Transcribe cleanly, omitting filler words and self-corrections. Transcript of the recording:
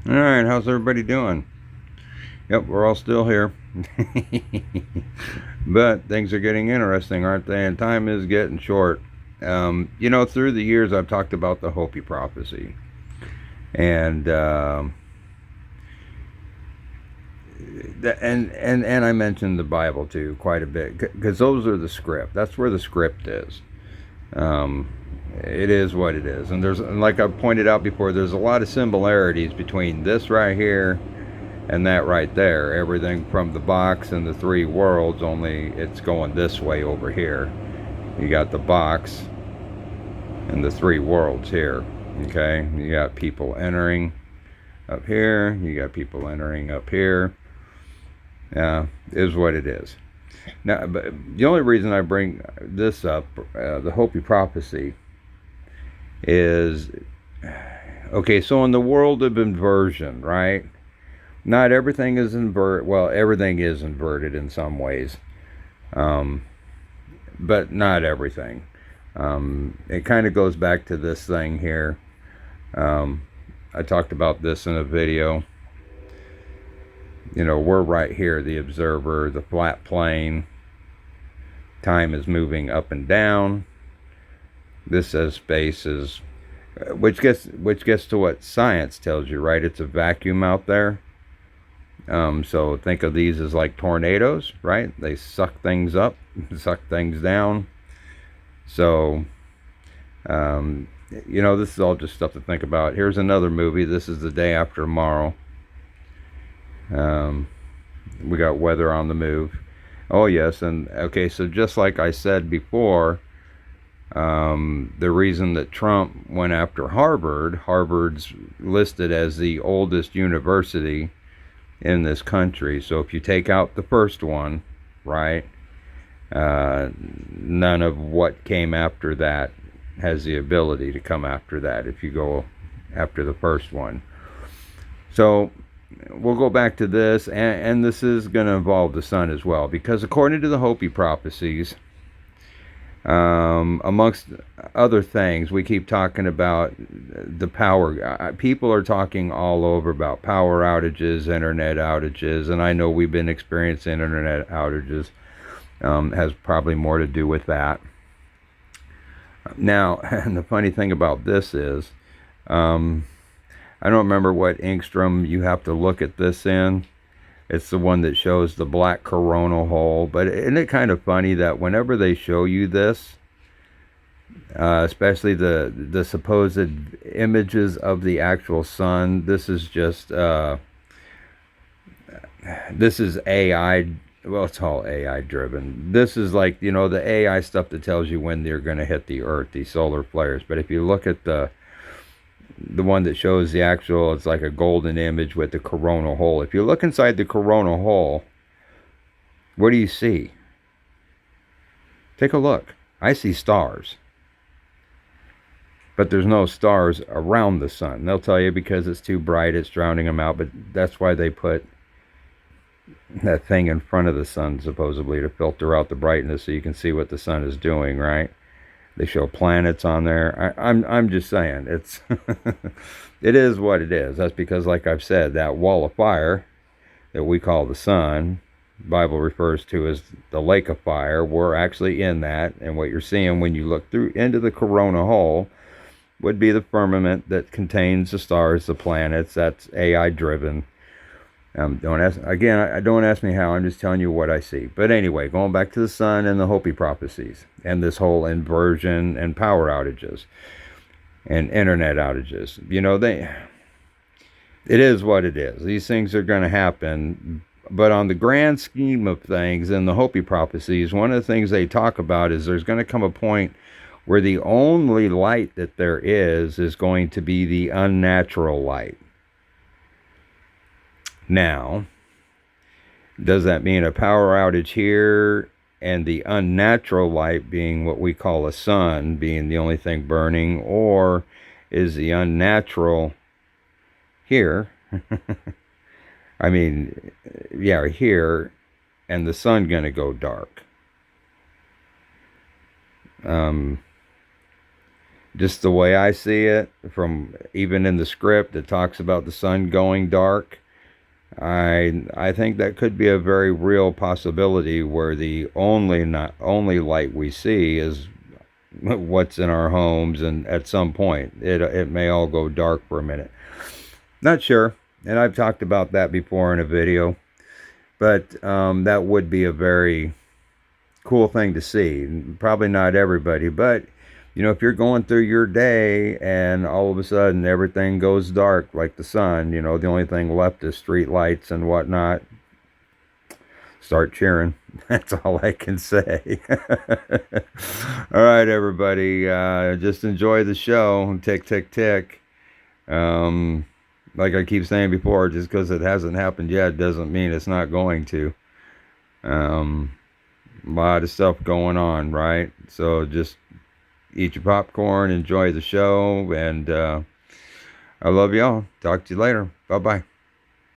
All right, how's everybody doing? Yep, we're all still here. But things are getting interesting, aren't they? And time is getting short. Through the years, I've talked about the Hopi prophecy. And and I mentioned the Bible too quite a bit because those are the script. That's where the script is. Um, it is what it is, and like I pointed out before, there's a lot of similarities between this right here and that right there. Everything from the box and the three worlds, only it's going this way over here. You got the box and the three worlds here. Okay, you got people entering up here, you got people entering up here. Is what it is. Now, but the only reason I bring this up, the Hopi prophecy, is okay. So in the world of inversion, right? Not everything is inverted. Well, everything is inverted in some ways, um, but not everything. It kind of goes back to this thing here. Um, I talked about this in a video. We're right here, the observer, the flat plane. Time is moving up and down. This says space is, which gets to what science tells you, right? It's a vacuum out there. So think of these as like tornadoes, right? They suck things up, suck things down. So, this is all just stuff to think about. Here's another movie. This is The Day After Tomorrow. We got Weather on the Move. Oh, yes. And okay, so just like I said before, the reason that Trump went after Harvard's listed as the oldest university in this country. So if you take out the first one, right, none of what came after that has the ability to come after that if you go after the first one. So we'll go back to this, and this is going to involve the sun as well, because according to the Hopi prophecies, amongst other things, we keep talking about the power. People are talking all over about power outages, internet outages, and I know we've been experiencing internet outages. Has probably more to do with that. Now, and the funny thing about this is, I don't remember what angstrom you have to look at this in. It's the one that shows the black coronal hole. But isn't it kind of funny that whenever they show you this, especially the supposed images of the actual sun, this is just this is AI. Well, it's all AI driven. This is like, the AI stuff that tells you when they're going to hit the Earth, these solar flares. But if you look at the one that shows the actual, it's like a golden image with the coronal hole. If you look inside the coronal hole, what do you see? Take a look. I see stars. But there's no stars around the sun. They'll tell you because it's too bright, it's drowning them out. But that's why they put that thing in front of the sun, supposedly, to filter out the brightness so you can see what the sun is doing, right? They show planets on there. I'm just saying, it's it is what it is. That's because, like I've said, that wall of fire that we call the sun, the Bible refers to as the lake of fire. We're actually in that, and what you're seeing when you look through into the corona hole would be the firmament that contains the stars, the planets. That's AI driven. Don't ask me how. I'm just telling you what I see. But anyway, going back to the sun and the Hopi prophecies and this whole inversion and power outages and internet outages. It is what it is. These things are going to happen. But on the grand scheme of things in the Hopi prophecies, one of the things they talk about is there's going to come a point where the only light that there is going to be the unnatural light. Now, does that mean a power outage here and the unnatural light being what we call a sun being the only thing burning, or is the unnatural here? I mean, yeah, here, and the sun going to go dark? just the way I see it, from even in the script, it talks about the sun going dark. I think that could be a very real possibility where the only light we see is what's in our homes, and at some point it may all go dark for a minute. Not sure, and I've talked about that before in a video, but that would be a very cool thing to see. Probably not everybody, but if you're going through your day and all of a sudden everything goes dark like the sun, the only thing left is street lights and whatnot, start cheering. That's all I can say. All right, everybody, just enjoy the show. Tick, tick, tick. Like I keep saying before, just because it hasn't happened yet doesn't mean it's not going to. A lot of stuff going on, right? So just eat your popcorn, enjoy the show, and I love y'all. Talk to you later. Bye-bye.